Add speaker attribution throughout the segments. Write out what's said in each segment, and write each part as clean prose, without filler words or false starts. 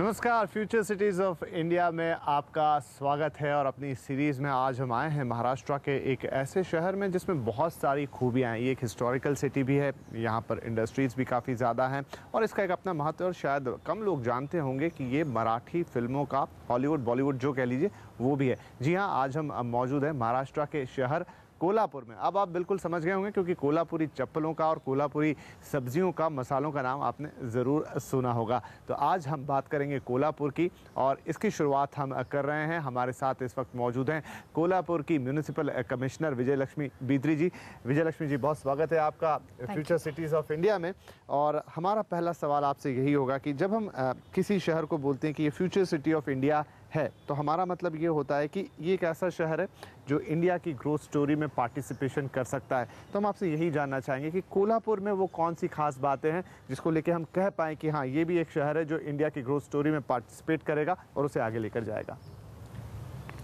Speaker 1: नमस्कार, future cities of India में आपका स्वागत है। और अपनी सीरीज़ में आज हम आए हैं महाराष्ट्र के एक ऐसे शहर में जिसमें बहुत सारी खूबियाँ हैं। ये एक हिस्टोरिकल सिटी भी है, यहाँ पर इंडस्ट्रीज़ भी काफ़ी ज़्यादा हैं और इसका एक अपना महत्व और शायद कम लोग जानते होंगे कि ये मराठी फिल्मों का हॉलीवुड बॉलीवुड जो कह लीजिए वो भी है। जी हाँ, आज हम मौजूद हैं महाराष्ट्र के शहर कोल्हापुर में। अब आप बिल्कुल समझ गए होंगे क्योंकि कोल्हापुरी चप्पलों का और कोल्हापुरी सब्जियों का, मसालों का नाम आपने ज़रूर सुना होगा। तो आज हम बात करेंगे कोल्हापुर की और इसकी शुरुआत हम कर रहे हैं। हमारे साथ इस वक्त मौजूद हैं कोल्हापुर की म्यूनिसिपल कमिश्नर विजय लक्ष्मी बिद्री जी। विजय लक्ष्मी जी, बहुत स्वागत है आपका फ्यूचर सिटीज़ ऑफ इंडिया में। और हमारा पहला सवाल आपसे यही होगा कि जब हम किसी शहर को बोलते हैं कि ये फ्यूचर सिटी ऑफ इंडिया है तो हमारा मतलब ये होता है कि ये एक ऐसा शहर है जो इंडिया की ग्रोथ स्टोरी में पार्टिसिपेशन कर सकता है। तो हम आपसे यही जानना चाहेंगे कि कोल्हापुर में वो कौन सी खास बातें हैं जिसको लेके हम कह पाएँ कि हाँ, ये भी एक शहर है जो इंडिया की ग्रोथ स्टोरी में पार्टिसिपेट करेगा और उसे आगे लेकर जाएगा।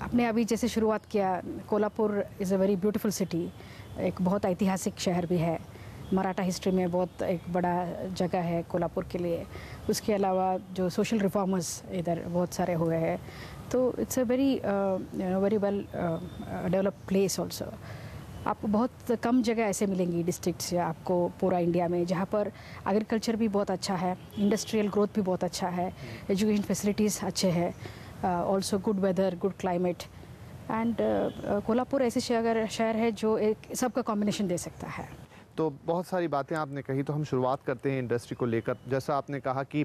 Speaker 2: आपने अभी जैसे शुरुआत किया, Kolhapur is a very beautiful city, एक बहुत ऐतिहासिक शहर भी है। मराठा हिस्ट्री में बहुत एक बड़ा जगह है कोल्हापुर के लिए। उसके अलावा जो सोशल रिफॉर्मर्स इधर बहुत सारे हुए हैं, तो it's a very very well developed place also. आपको बहुत कम जगह ऐसे मिलेंगी डिस्ट्रिक्ट्स आपको पूरा इंडिया में जहाँ पर एग्रीकल्चर भी बहुत अच्छा है, इंडस्ट्रियल ग्रोथ भी बहुत अच्छा है, एजुकेशन फैसिलिटीज़ अच्छे हैं, also good weather, good climate. And Kolhapur ऐसे शहर है जो एक सबका कॉम्बिनेशन दे सकता है।
Speaker 1: तो बहुत सारी बातें आपने कही, तो हम शुरुआत करते हैं इंडस्ट्री को लेकर। जैसा आपने कहा कि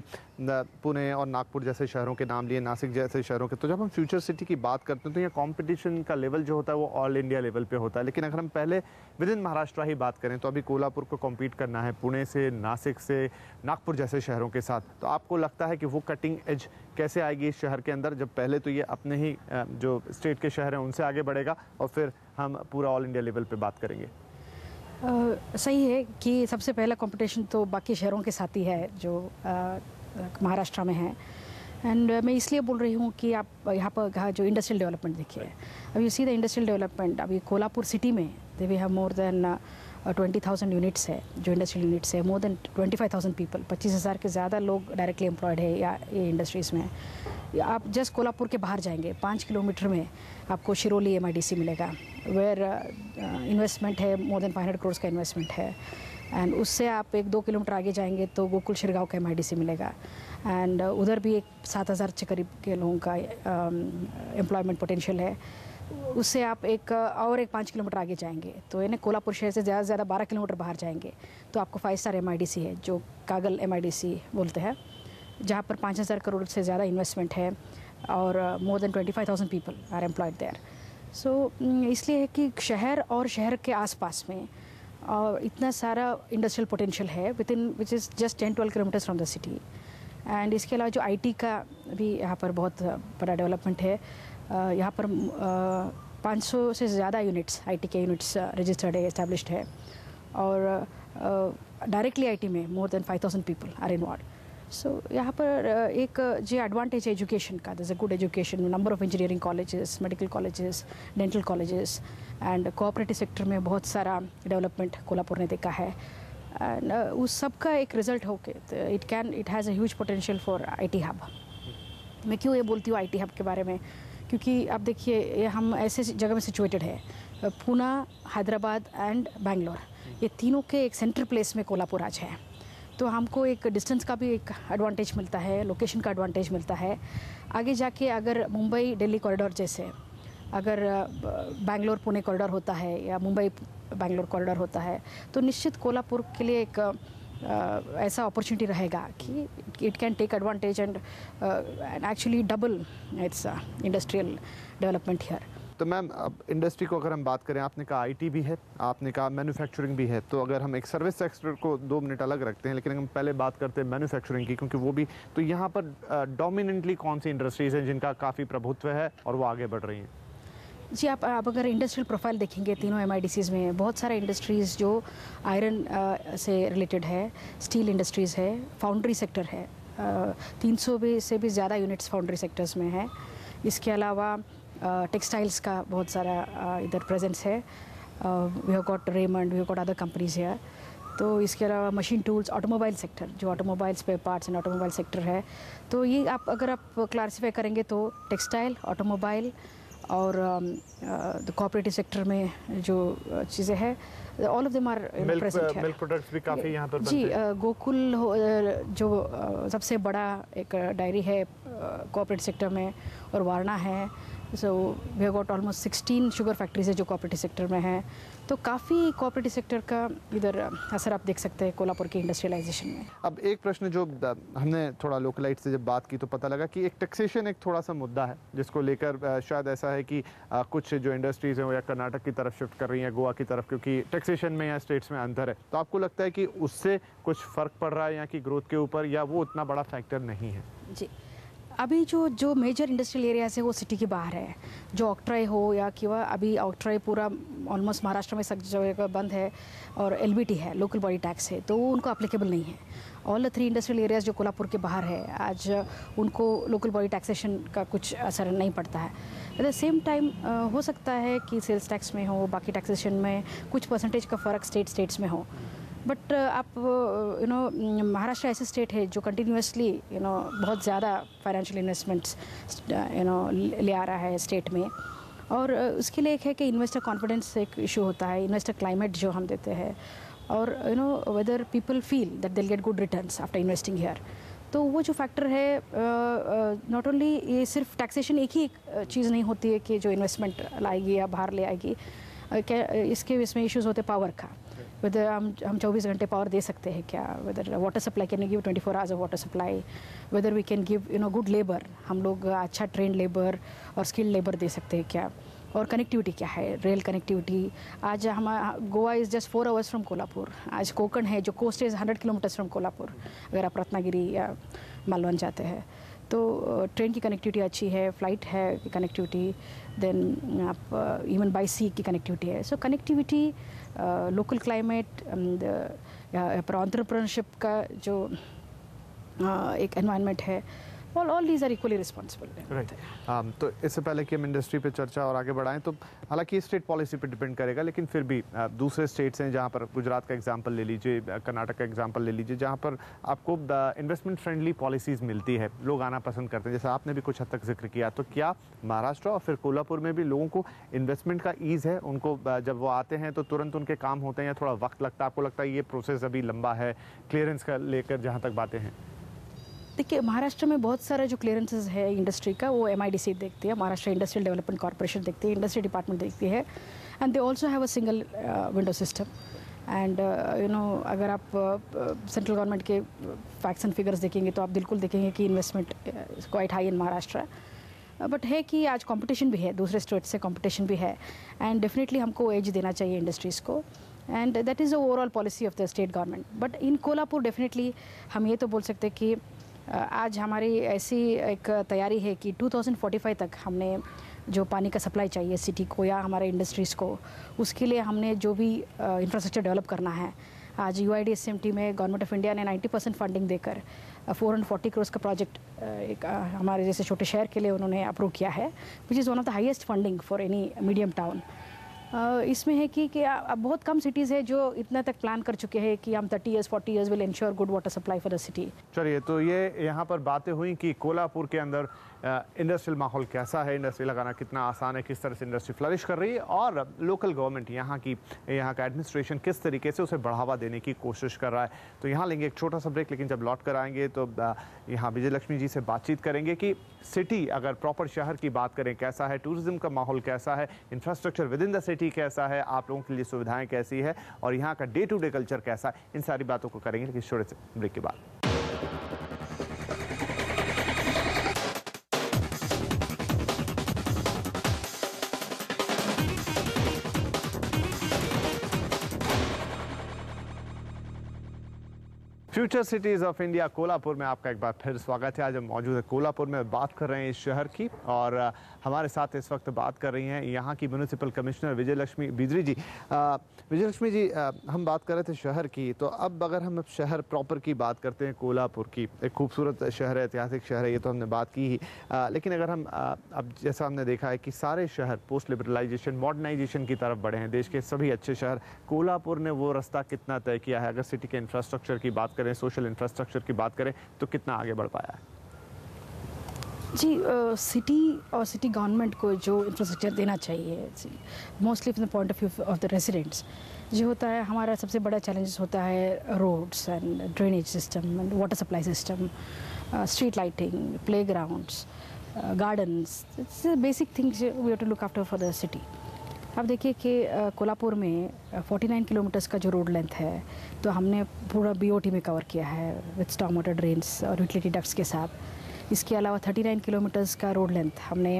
Speaker 1: पुणे और नागपुर जैसे शहरों के नाम लिए, नासिक जैसे शहरों के, तो जब हम फ्यूचर सिटी की बात करते हैं तो यहाँ कंपटीशन का लेवल जो होता है वो ऑल इंडिया लेवल पे होता है। लेकिन अगर हम पहले विद इन महाराष्ट्र ही बात करें तो अभी कोल्हापुर को कॉम्पीट करना है पुणे से, नासिक से, नागपुर जैसे शहरों के साथ। तो आपको लगता है कि वो कटिंग एज कैसे आएगी इस शहर के अंदर, जब पहले तो ये अपने ही जो स्टेट के शहर हैं उनसे आगे बढ़ेगा और फिर हम पूरा ऑल इंडिया लेवल पर बात करेंगे?
Speaker 2: सही है कि सबसे पहला कंपटीशन तो बाकी शहरों के साथ ही है जो महाराष्ट्र में है। एंड मैं इसलिए बोल रही हूँ कि आप यहाँ पर जो इंडस्ट्रियल डेवलपमेंट देखिए, अब you see the industrial development. अभी कोल्हापुर सिटी में we have more than 20,000 units है, जो इंडस्ट्रियल यूनिट्स है, मोर देन 25,000 पीपल, 25,000 के ज़्यादा लोग डायरेक्टली एम्प्लॉयड है या ये इंडस्ट्रीज़ में। आप जस्ट कोल्हापुर के बाहर जाएंगे 5 किलोमीटर में आपको शिरोली MIDC मिलेगा, वेयर इन्वेस्टमेंट है मोर देन 500 करोड़ का इन्वेस्टमेंट है। एंड उससे आप 1-2 किलोमीटर आगे जाएंगे तो गोकुल शिरगांव का MIDC मिलेगा। एंड उधर भी एक 7,000 के करीब के लोगों का एम्प्लॉयमेंट पोटेंशियल है। उससे आप एक 5 किलोमीटर आगे जाएंगे तो यानी कोल्हापुर शहर से ज़्यादा से ज़्यादा 12 किलोमीटर बाहर जाएंगे तो आपको 5 स्टार MIDC है, जो कागल MIDC बोलते हैं, जहाँ पर 5,000 करोड़ से ज़्यादा इन्वेस्टमेंट है और more than 25,000 people are employed there. So इसलिए है कि शहर और शहर के आसपास में और इतना सारा इंडस्ट्रियल पोटेंशियल है which is just 10-12 kilometres from the city. And इसके अलावा जो IT का भी यहाँ पर बहुत बड़ा डेवलपमेंट है। यहाँ पर 500 से ज़्यादा यूनिट्स, IT के यूनिट्स रजिस्टर्ड है, एस्टेब्लिश्ड है। और डायरेक्टली IT में more than 5,000 people are involve. So यहाँ पर एक जो एडवांटेज है एजुकेशन का, there is a good education, number of engineering colleges, medical colleges, dental colleges. And cooperative sector में बहुत सारा डेवलपमेंट कोल्हापुर ने देखा है। एंड उस सब का एक रिजल्ट हो के it has a huge potential for IT hub. मैं क्यों ये बोलती हूँ IT हब के बारे में, क्योंकि आप देखिए हम ऐसे जगह में सिचुएटेड है, पूना, हैदराबाद एंड बेंगलोर, ये तीनों के एक सेंट्रल प्लेस में कोल्हापुर आज है। तो हमको एक डिस्टेंस का भी एक एडवांटेज मिलता है, लोकेशन का एडवांटेज मिलता है। आगे जाके अगर मुंबई दिल्ली कॉरिडोर जैसे अगर बेंगलोर पुणे कॉरिडोर होता है या मुंबई बेंगलोर कॉरिडोर होता है तो निश्चित कोल्हापुर के लिए एक ऐसा अपॉर्चुनिटी रहेगा कि it can take advantage and actually double its industrial development here.
Speaker 1: तो मैम, अब इंडस्ट्री को अगर हम बात करें, आपने कहा IT भी है, आपने कहा मैन्युफैक्चरिंग भी है, तो अगर हम एक सर्विस सेक्टर को 2 मिनट अलग रखते हैं, लेकिन हम पहले बात करते हैं मैन्युफैक्चरिंग की, क्योंकि वो भी, तो यहाँ पर डोमिनेंटली कौन सी इंडस्ट्रीज़ हैं जिनका काफ़ी प्रभुत्व है और वो आगे बढ़ रही हैं?
Speaker 2: जी, आप अगर इंडस्ट्रियल प्रोफाइल देखेंगे तीनों MIDCs में बहुत सारे इंडस्ट्रीज़ जो आयरन से रिलेटेड है, स्टील इंडस्ट्रीज़ है, फाउंड्री सेक्टर है, 300 से भी ज़्यादा यूनिट्स फाउंड्री सेक्टर्स में है। इसके अलावा टेक्सटाइल्स का बहुत सारा इधर प्रेजेंस है। We have got Raymond, we have got other companies here. तो इसके अलावा मशीन टूल्स, ऑटोमोबाइल सेक्टर, जो automobile spare parts and automobile sector है, तो ये आप अगर आप क्लासिफाई करेंगे तो टेक्सटाइल, ऑटोमोबाइल और कोऑपरेटिव सेक्टर में जो चीज़ें हैं, all of them are present है।
Speaker 1: मिल्क प्रोडक्ट्स भी काफ़ी यहाँ पर
Speaker 2: जी,
Speaker 1: बनते हैं।
Speaker 2: गोकुल जो सबसे बड़ा एक डायरी है कोऑपरेटिव सेक्टर में, और वारणा है। So we have got almost 16 sugar factories है जो कोऑपरेटिव सेक्टर में है। तो काफ़ी कोऑपरेटिव सेक्टर का इधर असर आप देख सकते हैं कोल्हापुर के इंडस्ट्रियलाइजेशन में।
Speaker 1: अब एक प्रश्न जो हमने थोड़ा लोकलाइट से जब बात की तो पता लगा कि एक टैक्सेशन एक थोड़ा सा मुद्दा है जिसको लेकर शायद ऐसा है कि कुछ जो इंडस्ट्रीज़ हैं वो या कर्नाटक की तरफ शिफ्ट कर रही हैं, गोवा की तरफ, क्योंकि टैक्सेशन में या स्टेट्स में अंतर है। तो आपको लगता है कि उससे कुछ फ़र्क पड़ रहा है यहाँ की ग्रोथ के ऊपर, या वो उतना बड़ा फैक्टर नहीं है?
Speaker 2: जी, अभी जो मेजर इंडस्ट्रियल एरियाज है वो सिटी के बाहर है। जो ऑक्ट्राई हो या कि वह अभी ऑक्ट्राई पूरा ऑलमोस्ट महाराष्ट्र में सब जगह बंद है, और एलबीटी है, लोकल बॉडी टैक्स है, तो वो उनको अप्लीकेबल नहीं है। ऑल द 3 इंडस्ट्रियल एरियाज जो कोल्हापुर के बाहर है, आज उनको लोकल बॉडी टैक्सेशन का कुछ असर नहीं पड़ता है। एट द सेम टाइम हो सकता है कि सेल्स टैक्स में हो, बाकी टैक्सेशन में कुछ परसेंटेज का फ़र्क स्टेट्स में हो। बट आप महाराष्ट्र ऐसे स्टेट है जो कंटिन्यूसली बहुत ज़्यादा फाइनेंशियल इन्वेस्टमेंट्स ले आ रहा है स्टेट में, और उसके लिए एक है कि इन्वेस्टर कॉन्फिडेंस एक इशू होता है, इन्वेस्टर क्लाइमेट जो हम देते हैं, और whether people feel that they get good returns after investing here. तो वो जो फैक्टर है, नॉट ओनली ये सिर्फ टैक्सेशन एक ही चीज़ नहीं होती है कि जो इन्वेस्टमेंट लाएगी या बाहर ले आएगी। इसके इसमें इश्यूज़ होते पावर का, वेदर हम 24 घंटे पावर दे सकते हैं क्या, whether water supply can give 24 hours of water supply, whether we can give good labour, हम लोग अच्छा ट्रेंड लेबर और स्किल्ड लेबर दे सकते हैं क्या, और कनेक्टिविटी क्या है, रेल कनेक्टिविटी। आज हम Goa is just 4 hours from Kolhapur. आज कोकण है जो coast is 100 kilometres from Kolhapur, अगर आप रत्नागिरी या मालवण जाते हैं तो ट्रेन की कनेक्टिविटी अच्छी है, फ्लाइट है कनेक्टिविटी, देन आप इवन बाई सी की कनेक्टिविटी है। So connectivity, local climate, entrepreneurship का जो एक एनवायरनमेंट है, all these are equally responsible.
Speaker 1: Right. तो इससे पहले कि हम इंडस्ट्री पे चर्चा और आगे बढ़ाएं, तो हालांकि स्टेट पॉलिसी पे डिपेंड करेगा, लेकिन फिर भी दूसरे स्टेट्स हैं जहां पर, गुजरात का एग्जांपल ले लीजिए, कर्नाटक का एग्जांपल ले लीजिए, जहां पर आपको इन्वेस्टमेंट फ्रेंडली पॉलिसीज़ मिलती है, लोग आना पसंद करते हैं, जैसे आपने भी कुछ हद तक जिक्र किया। तो क्या महाराष्ट्र और फिर कोल्हापुर में भी लोगों को इन्वेस्टमेंट का ईज़ है? उनको जब वो आते हैं तो तुरंत उनके काम होते हैं या थोड़ा वक्त लगता है? आपको लगता है ये प्रोसेस अभी लंबा है क्लियरेंस का लेकर, जहाँ तक बातें हैं?
Speaker 2: देखिए, महाराष्ट्र में बहुत सारा जो क्लियरेंसेस है इंडस्ट्री का, वो MIDC देखती है, महाराष्ट्र इंडस्ट्रियल डेवलपमेंट कॉर्पोरेशन देखती है, इंडस्ट्री डिपार्टमेंट देखती है, and they also have a single window system. And अगर आप सेंट्रल गवर्नमेंट के फैक्ट्स एंड फिगर्स देखेंगे तो आप बिल्कुल देखेंगे कि investment is quite high in Maharashtra. But है कि आज कंपटीशन भी है, दूसरे स्टेट से कंपटीशन भी है, एंड डेफिनेटली हमको एज देना चाहिए इंडस्ट्रीज़ को, and that is the overall policy of the state government. But in Kolhapur definitely हम ये तो बोल सकते हैं कि आज हमारी ऐसी एक तैयारी है कि 2045 तक हमने जो पानी का सप्लाई चाहिए सिटी को या हमारे इंडस्ट्रीज़ को, उसके लिए हमने जो भी इंफ्रास्ट्रक्चर डेवलप करना है, आज UIDSMT में गवर्नमेंट ऑफ इंडिया ने 90% फंडिंग देकर 440 करोड़ का प्रोजेक्ट एक हमारे जैसे छोटे शहर के लिए उन्होंने अप्रूव किया है, which is one of the highest funding for any medium town. इसमें है कि अब बहुत कम सिटीज़ है जो इतना तक प्लान कर चुके हैं कि हम 30 years 40 years will ensure good water supply for the city.
Speaker 1: चलिए, तो ये यहाँ पर बातें हुई कि कोल्हापुर के अंदर इंडस्ट्रियल माहौल कैसा है, इंडस्ट्री लगाना कितना आसान है, किस तरह से इंडस्ट्री फ्लरिश कर रही है, और लोकल गवर्नमेंट यहाँ का एडमिनिस्ट्रेशन किस तरीके से उसे बढ़ावा देने की कोशिश कर रहा है। तो यहाँ लेंगे एक छोटा सा ब्रेक, लेकिन जब लौट कर आएंगे तो यहाँ विजय लक्ष्मी जी से बातचीत करेंगे कि सिटी, अगर प्रॉपर शहर की बात करें, कैसा है, टूरिज्म का माहौल कैसा है, infrastructure with in the city कैसा है, आप लोगों के लिए सुविधाएं कैसी है, और यहाँ का डे टू डे कल्चर कैसा है, इन सारी बातों को करेंगे, लेकिन छोटे से ब्रेक के बाद। Future cities of India Kolhapur में आपका एक बार फिर स्वागत है। आज हम मौजूद है कोल्हापुर में, बात कर रहे हैं इस शहर की और हमारे साथ इस वक्त बात कर रही हैं यहाँ की म्यूनिसिपल कमिश्नर विजय लक्ष्मी बिजरी जी। विजय लक्ष्मी जी, हम बात कर रहे थे शहर की, तो अब अगर हम शहर प्रॉपर की बात करते हैं, कोल्हापुर की एक खूबसूरत शहर है, ऐतिहासिक शहर है, ये तो हमने बात की ही, लेकिन अगर हम अब जैसा हमने देखा है कि सारे शहर पोस्ट लिबरलाइजेशन मॉडर्नाइजेशन की तरफ बढ़े हैं, देश के सभी अच्छे शहर, कोल्हापुर ने वो रास्ता कितना तय किया है? अगर सिटी के इंफ्रास्ट्रक्चर की बात करें, सोशल इंफ्रास्ट्रक्चर की बात करें, तो कितना आगे बढ़ पाया है?
Speaker 2: जी, सिटी और सिटी गवर्नमेंट को जो इंफ्रास्ट्रक्चर देना चाहिए, mostly from the point of view of the residents, जो होता है हमारा सबसे बड़ा चैलेंज होता है roads and drainage system and water supply system, street lighting, playgrounds, gardens, it's basic things we have to look after for the city. अब देखिए कि कोल्हापुर में 49 किलोमीटर्स का जो रोड लेंथ है, तो हमने पूरा बीओटी में कवर किया है विद स्टॉर्म वाटर ड्रेन्स और यूटिलिटी डक्ट्स के साथ। इसके अलावा 39 किलोमीटर्स का रोड लेंथ हमने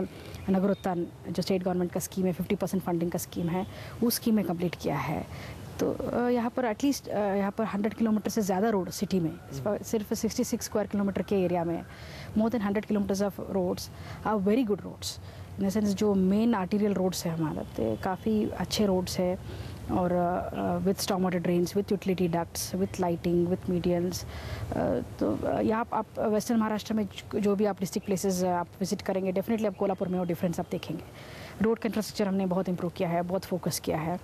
Speaker 2: नगरोत्थान, जो स्टेट गवर्नमेंट का स्कीम है, 50% फंडिंग का स्कीम है, उस स्कीम में कंप्लीट किया है। तो यहाँ पर एटलीस्ट यहाँ पर 100 किलोमीटर से ज़्यादा रोड सिटी में, सिर्फ 66 स्क्वायर किलोमीटर के एरिया में more than 100 kilometres of roads are very good roads. In the sense जो मेन आर्टीरियल रोड्स है हमारा, तो काफ़ी अच्छे रोड्स है और with storm water drains, with utility ducts, with lighting, with medians. तो यहाँ आप वेस्टर्न महाराष्ट्र में जो भी आप डिस्ट्रिक्ट प्लेसेस आप विजिट करेंगे, डेफिनेटली आप कोल्हापुर में वो डिफरेंस आप देखेंगे। रोड का इंफ्रास्ट्रक्चर हमने बहुत इंप्रूव किया है, बहुत फोकस किया है।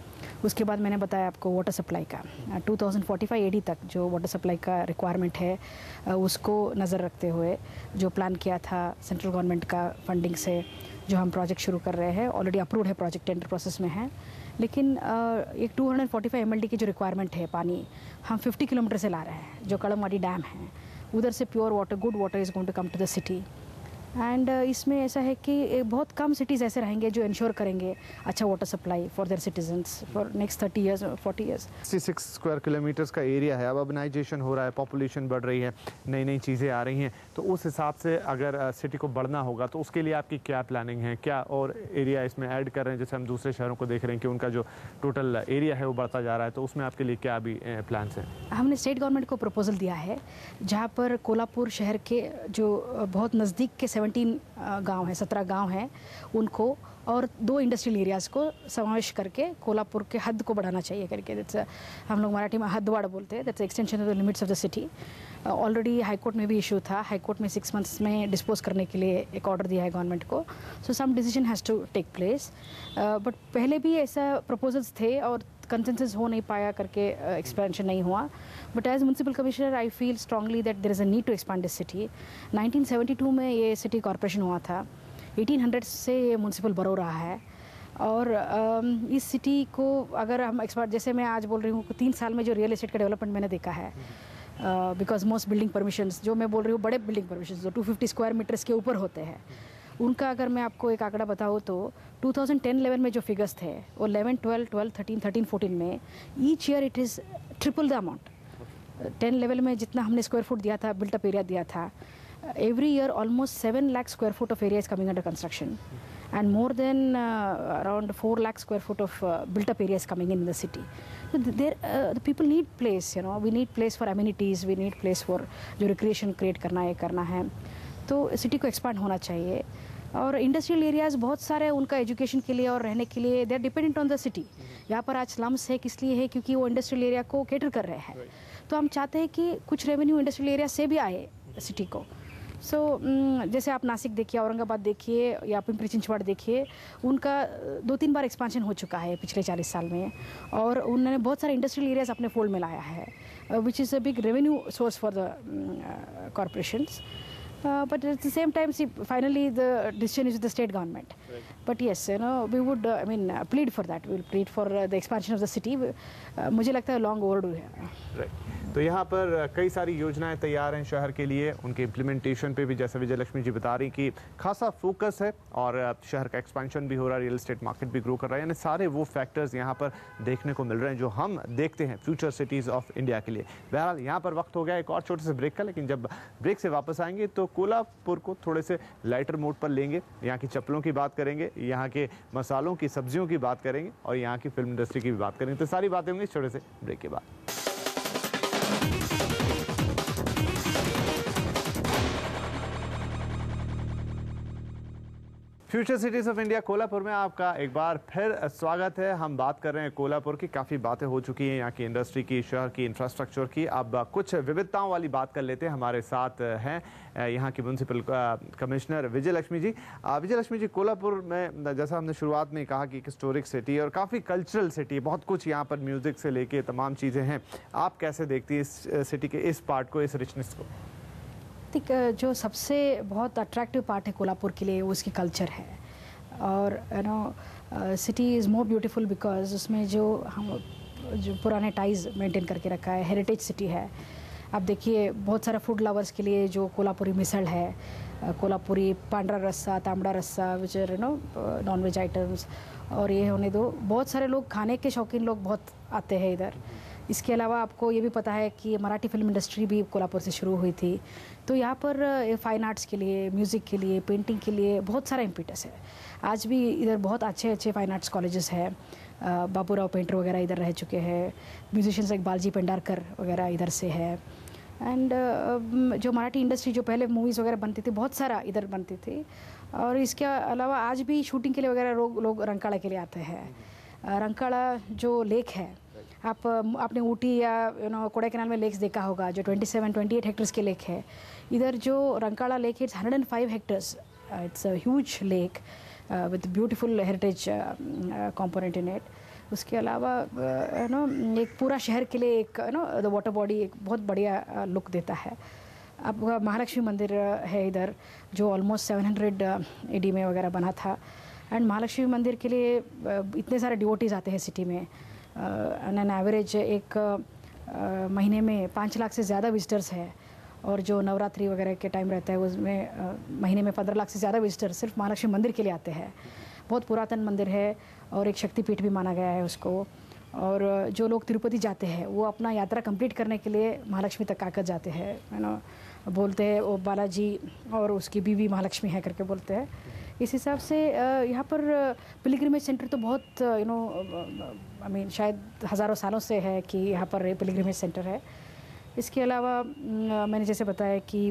Speaker 2: उसके बाद मैंने बताया आपको वाटर सप्लाई का, 2045 AD तक जो वाटर सप्लाई का रिक्वायरमेंट है, उसको नज़र रखते हुए जो प्लान किया था सेंट्रल गवर्नमेंट का फंडिंग से, जो हम प्रोजेक्ट शुरू कर रहे हैं, ऑलरेडी अप्रूव्ड है, प्रोजेक्ट टेंडर प्रोसेस में है। लेकिन एक 245 MLD की जो रिक्वायरमेंट है पानी, हम 50 किलोमीटर से ला रहे हैं, जो कड़मवाडी डैम है, उधर से pure water, good water is going to come to the city. And इसमें ऐसा है कि बहुत कम सिटीज़ ऐसे रहेंगे जो इंश्योर करेंगे अच्छा water supply for their citizens for next 30 years 40 years.
Speaker 1: 66 square kilometres का एरिया है, अब अर्बनाइजेशन हो रहा है, पॉपुलेशन बढ़ रही है, नई नई चीज़ें आ रही हैं, तो उस हिसाब से अगर सिटी को बढ़ना होगा तो उसके लिए आपकी क्या प्लानिंग है? क्या और एरिया इसमें ऐड कर रहे हैं? जैसे हम दूसरे शहरों को देख रहे हैं कि उनका जो टोटल एरिया है वो बढ़ता जा रहा है, तो उसमें आपके लिए क्या अभी प्लान्स हैं?
Speaker 2: हमने स्टेट गवर्नमेंट को प्रपोजल दिया है, जहाँ पर कोल्हापुर शहर के जो बहुत नज़दीक के 17 गांव हैं, 17 गांव हैं, उनको और 2 इंडस्ट्रियल एरियाज़ को समावेश करके कोल्हापुर के हद को बढ़ाना चाहिए करके। दैट्स हम लोग मराठी में हदवाड़ बोलते हैं, that's extension of the limits of the city. Already high court में भी इशू था, हाईकोर्ट में 6 मंथ्स में डिस्पोज करने के लिए एक ऑर्डर दिया है गवर्नमेंट को। So some decision has to take place, but पहले भी ऐसा प्रपोजल्स थे और कंसेंसस हो नहीं पाया करके एक्सपेंशन नहीं हुआ। But as municipal commissioner I feel strongly that there is a need to expand this city. 1972 में ये सिटी कॉर्पोरेशन हुआ था, 1800 से ये म्यूनसिपल बरो रहा है, और इस सिटी को अगर हम एक्सपर्ट, जैसे मैं आज बोल रही हूँ 3 साल में जो रियल एस्टेट का डेवलपमेंट मैंने देखा है, बिकॉज मोस्ट बिल्डिंग परमिशंस जो मैं बोल रही हूँ, बड़े बिल्डिंग परमिशंस जो 250 स्क्वायर मीटर्स के ऊपर होते हैं, उनका अगर मैं आपको एक आंकड़ा बताऊँ तो 2010-11 में जो फिगर्स थे वो 11, 12, 12, 13, 13, 14 में each year it is triple the amount. 10 level में जितना हमने स्क्वायर फुट दिया था, बिल्टअप एरिया दिया था, every year almost 7 lakh square foot of area is coming under construction, and more than around 4 lakh square foot of built up area is coming in the city. So the people need place, you know, we need place for amenities, we need place for जो recreation create करना है, तो city को expand होना चाहिए। और industrial areas बहुत सारे उनका एजुकेशन के लिए और रहने के लिए they are dependent on the city. यहाँ पर आज स्लम्स है, किस लिए है? क्योंकि वो इंडस्ट्रियल एरिया को कैटर कर रहे हैं, तो हम चाहते हैं कि कुछ रेवेन्यू इंडस्ट्रियल एरिया से भी आए सिटी को। सो जैसे आप नासिक देखिए, औरंगाबाद देखिए या पिंपरी चिंचवड़ देखिए, उनका 2-3 बार एक्सपांशन हो चुका है पिछले 40 साल में, और उन्होंने बहुत सारे इंडस्ट्रियल एरियाज अपने फोल्ड में लाया है, which is a big revenue source for the corporations. But at the same time, see, finally the decision is with the state government. Right. But yes, you know, we would, plead for that. We will plead for the expansion of the city. मुझे लगता है long overdue है.
Speaker 1: Right. तो यहाँ पर कई सारी योजनाएं तैयार हैं शहर के लिए, उनके इम्प्लीमेंटेशन पे भी जैसे विजय लक्ष्मी जी बता रही कि खासा फोकस है, और शहर का एक्सपेंशन भी हो रहा है, रियल एस्टेट मार्केट भी ग्रो कर रहा है, यानी सारे वो फैक्टर्स यहाँ पर देखने को मिल रहे हैं जो हम देखते हैं फ्यूचर सिटीज़ ऑफ इंडिया के लिए। बहरहाल यहाँ पर वक्त हो गया एक और छोटे से ब्रेक का, लेकिन जब ब्रेक से वापस आएंगे तो कोल्हापुर को थोड़े से लाइटर मोड पर लेंगे, यहाँ की चप्पलों की बात करेंगे, यहाँ के मसालों की, सब्जियों की बात करेंगे, और यहाँ की फिल्म इंडस्ट्री की भी बात करेंगे। तो सारी बातें होंगी छोटे से ब्रेक के बाद। Future cities of India Kolhapur में आपका एक बार फिर स्वागत है। हम बात कर रहे हैं कोल्हापुर की, काफ़ी बातें हो चुकी हैं यहाँ की इंडस्ट्री की, शहर की, इंफ्रास्ट्रक्चर की। अब कुछ विविधताओं वाली बात कर लेते हैं। हमारे साथ हैं यहाँ की म्यूनसिपल कमिश्नर विजय लक्ष्मी जी। विजय लक्ष्मी जी, कोल्हापुर में जैसा हमने शुरुआत में कहा कि एक हिस्टोरिक सिटी और काफ़ी कल्चरल सिटी, बहुत कुछ यहाँ पर म्यूज़िक से लेके तमाम चीज़ें हैं। आप कैसे देखती हैं इस सिटी के इस पार्ट को, इस रिचनेस को?
Speaker 2: जो सबसे बहुत अट्रैक्टिव पार्ट है कोल्हापुर के लिए वो उसकी कल्चर है। और city is more beautiful because उसमें जो पुराने टाइज मेंटेन करके रखा है, हेरिटेज सिटी है। आप देखिए बहुत सारा फूड लवर्स के लिए जो कोल्हापुरी मिसल है, Kolhapuri पांडरा rassa, tambda rassa, which are non veg items, और ये होने दो, बहुत सारे लोग खाने के शौकीन लोग बहुत आते हैं इधर। इसके अलावा आपको ये भी पता है कि मराठी फिल्म इंडस्ट्री भी कोल्हापुर से शुरू हुई थी, तो यहाँ पर फाइन आर्ट्स के लिए, म्यूज़िक के लिए, पेंटिंग के लिए बहुत सारा इम्पिटस है। आज भी इधर बहुत अच्छे अच्छे फाइन आर्ट्स कॉलेजेस हैं। बाबूराव पेंटर वगैरह इधर रह चुके हैं, म्यूजिशियंस लाइक बालजी पेंडारकर वगैरह इधर से है। एंड जो मराठी इंडस्ट्री जो पहले मूवीज़ वगैरह बनती थी, बहुत सारा इधर बनती थी। और इसके अलावा आज भी शूटिंग के लिए वगैरह लोग रंकाड़ा के लिए आते हैं। रंकाड़ा जो लेक है, आपने ऊटी या कोडाईकनाल में लेक्स देखा होगा, जो 27-28 हेक्टर्स के लेक है। इधर जो रंकाड़ा लेक है, it's 105 hectares. It's a huge lake with beautiful heritage component in it. उसके अलावा एक पूरा शहर के लिए एक द वाटर बॉडी एक बहुत बढ़िया लुक देता है। अब महालक्ष्मी मंदिर है इधर, जो ऑलमोस्ट 700 AD में वगैरह बना था। एंड महालक्ष्मी मंदिर के लिए इतने सारे डिवोटीज आते हैं सिटी में। एन एवरेज एक महीने में 5 लाख से ज़्यादा विजिटर्स है। और जो नवरात्रि वगैरह के टाइम रहता है उसमें महीने में 15 लाख से ज़्यादा विजिटर्स सिर्फ महालक्ष्मी मंदिर के लिए आते हैं। बहुत पुरातन मंदिर है और एक शक्तिपीठ भी माना गया है उसको। और जो लोग तिरुपति जाते हैं वो अपना यात्रा कंप्लीट करने के लिए महालक्ष्मी तक आकर जाते हैं। बोलते हैं वो बालाजी और उसकी बीवी महालक्ष्मी है करके बोलते हैं। इस हिसाब से यहाँ पर पिलग्रिमेज सेंटर तो बहुत आई मीन शायद हज़ारों सालों से है कि यहाँ पर पिलग्रिमेज सेंटर है। इसके अलावा मैंने जैसे बताया कि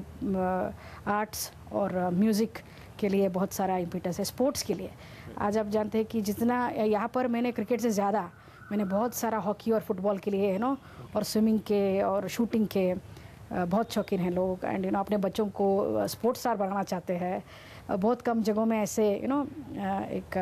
Speaker 2: आर्ट्स और म्यूज़िक के लिए बहुत सारा इम्पिटस है। स्पोर्ट्स के लिए आज आप जानते हैं कि जितना यहाँ पर मैंने क्रिकेट से ज़्यादा मैंने बहुत सारा हॉकी और फुटबॉल के लिए और स्विमिंग के और शूटिंग के बहुत शौकीन हैं लोग। एंड अपने बच्चों को स्पोर्ट्स स्टार बनाना चाहते हैं। बहुत कम जगहों में ऐसे एक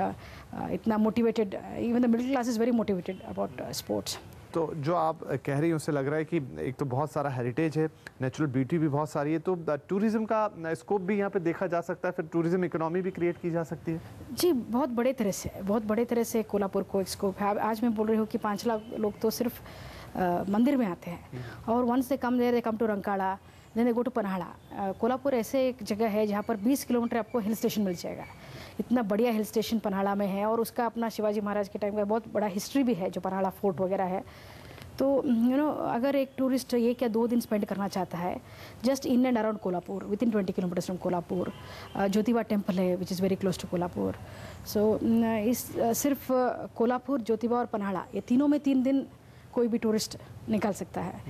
Speaker 2: इतना motivated, even the middle class is very motivated about sports.
Speaker 1: तो जो आप कह रही हैं उससे लग रहा है कि एक तो बहुत सारा हेरिटेज है, नेचुरल ब्यूटी भी बहुत सारी है, तो टूरिज्म का स्कोप भी यहाँ पे देखा जा सकता है, फिर टूरिज्म इकोनॉमी भी क्रिएट की जा सकती है।
Speaker 2: जी, बहुत बड़े तरह से कोल्हापुर को एक स्कोप है। आज मैं बोल रही हूँ कि 5 लाख लोग तो सिर्फ मंदिर में आते हैं। और once they come there they come to Rankala, then they go to Panhala. Kolhapur ऐसे एक जगह है जहाँ पर 20 किलोमीटर आपको हिल स्टेशन मिल जाएगा। इतना बढ़िया हिल स्टेशन पन्हाड़ा में है और उसका अपना शिवाजी महाराज के टाइम का बहुत बड़ा हिस्ट्री भी है, जो पन्हाड़ा फोर्ट वगैरह है। तो अगर एक टूरिस्ट ये क्या 2 दिन स्पेंड करना चाहता है just in and around Kolhapur, within 20 kilometres from Kolhapur, Jyotiba temple है which is very close to Kolhapur. So इस सिर्फ कोल्हापुर, ज्योतिबा और पन्हाड़ा, ये तीनों में 3 दिन कोई भी टूरिस्ट निकाल सकता है।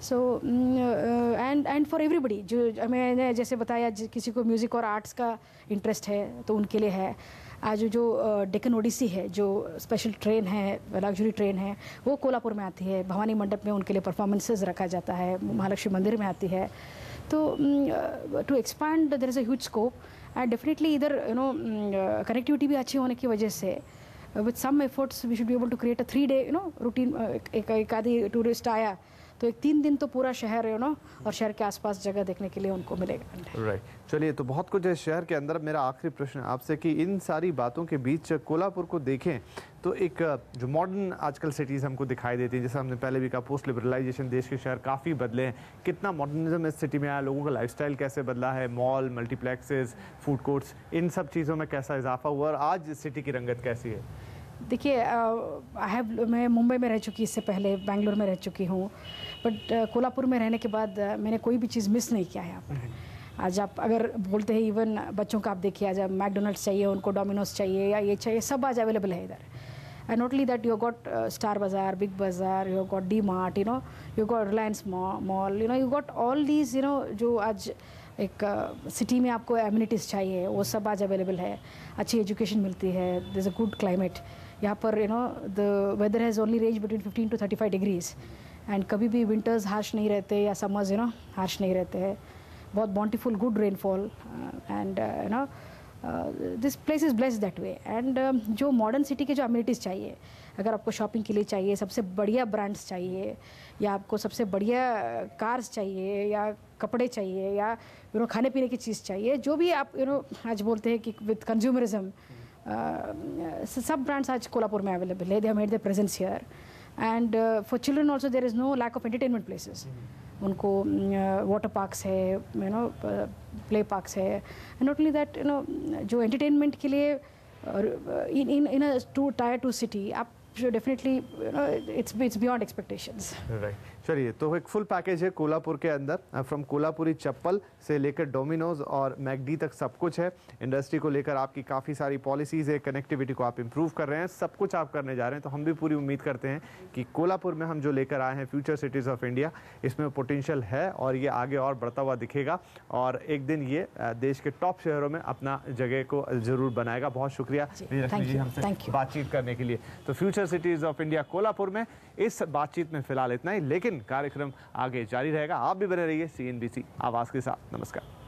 Speaker 2: सो एंड फॉर एवरीबडी, जो मैंने जैसे बताया, किसी को म्यूज़िक और आर्ट्स का इंटरेस्ट है तो उनके लिए है। आज जो डेक्कन ओडिसी है, जो स्पेशल ट्रेन है, लग्जरी ट्रेन है, वो कोल्हापुर में आती है। भवानी मंडप में उनके लिए परफॉर्मेंसेस रखा जाता है। महालक्ष्मी मंदिर में आती है। तो to expand there is a huge scope and definitely इधर कनेक्टिविटी भी अच्छी होने की वजह से with some efforts we should be able to create a 3-day routine. एक आधी टूरिस्ट आया तो एक 3 दिन तो पूरा शहर और शहर के आसपास जगह देखने के लिए उनको मिलेगा।
Speaker 1: राइट, चलिए, तो बहुत कुछ है शहर के अंदर। मेरा आखिरी प्रश्न आपसे कि इन सारी बातों के बीच कोल्हापुर को देखें तो एक जो मॉडर्न आजकल सिटीज़ हमको दिखाई देती हैं, जैसे हमने पहले भी कहा, पोस्ट लिबरलाइजेशन, देश के शहर काफ़ी बदले हैं। कितना मॉडर्निज्म इस सिटी में आया, लोगों का लाइफस्टाइल कैसे बदला है, मॉल, मल्टीप्लेक्सेस, फूड कोर्ट्स, इन सब चीज़ों में कैसा इजाफा हुआ और आज सिटी की रंगत कैसी है?
Speaker 2: देखिए, मैं मुंबई में रह चुकी, इससे पहले बेंगलोर में रह चुकी हूँ, बट कोल्हापुर में रहने के बाद मैंने कोई भी चीज़ मिस नहीं किया है यहाँ पर। आज आप अगर बोलते हैं, इवन बच्चों का आप देखिए, आज मैकडोनल्ड्स चाहिए उनको, डोमिनोज चाहिए या ये चाहिए, सब आज अवेलेबल है इधर। And not only that, you got star बाज़ार, बिग बाज़ार, you got D mart, you got Reliance mall, you got all these जो आज एक सिटी में आपको एमिनिटीज़ चाहिए, वो सब आज अवेलेबल है। अच्छी एजुकेशन मिलती है, there is a good climate. यहाँ पर the weather has only range between 15 to 35 degrees and कभी भी विंटर्स हार्श नहीं रहते या समर्स हार्श नहीं रहते हैं। बहुत bountiful good rainfall and this place is blessed that way. And जो मॉडर्न सिटी के जो अम्यूनिटीज़ चाहिए, अगर आपको शॉपिंग के लिए चाहिए, सबसे बढ़िया ब्रांड्स चाहिए, या आपको सबसे बढ़िया कार्स चाहिए, या कपड़े चाहिए, या खाने पीने की चीज़ चाहिए, जो भी आप आज बोलते हैं कि विद कंज्यूमरिज्म, सब ब्रांड्स आज कोल्हापुर में अवेलेबल है। They have made their presence here and for children also there is no lack of entertainment places. उनको वाटर पार्क्स है, प्ले पार्क्स है, एंड नॉट ओनली दैट जो एंटरटेनमेंट के लिए इन अ टायर 2 सिटी आप definitely it's beyond expectations.
Speaker 1: Right, चलिए, तो एक फुल पैकेज है कोल्हापुर के अंदर। फ्रॉम कोल्हापुरी चप्पल से लेकर डोमिनोज और मैकडी तक सब कुछ है। इंडस्ट्री को लेकर आपकी काफ़ी सारी पॉलिसीज़ है, कनेक्टिविटी को आप इम्प्रूव कर रहे हैं, सब कुछ आप करने जा रहे हैं। तो हम भी पूरी उम्मीद करते हैं कि कोल्हापुर में हम जो लेकर आए हैं फ्यूचर सिटीज़ ऑफ इंडिया, इसमें पोटेंशियल है और ये आगे और बढ़ता हुआ दिखेगा और एक दिन ये देश के टॉप शहरों में अपना जगह को ज़रूर बनाएगा। बहुत शुक्रिया लक्ष्मी जी हमसे बातचीत करने के लिए। तो future cities of India Kolhapur में इस बातचीत में फिलहाल इतना ही, लेकिन कार्यक्रम आगे जारी रहेगा। आप भी बने रहिए CNBC आवाज़ के साथ। नमस्कार।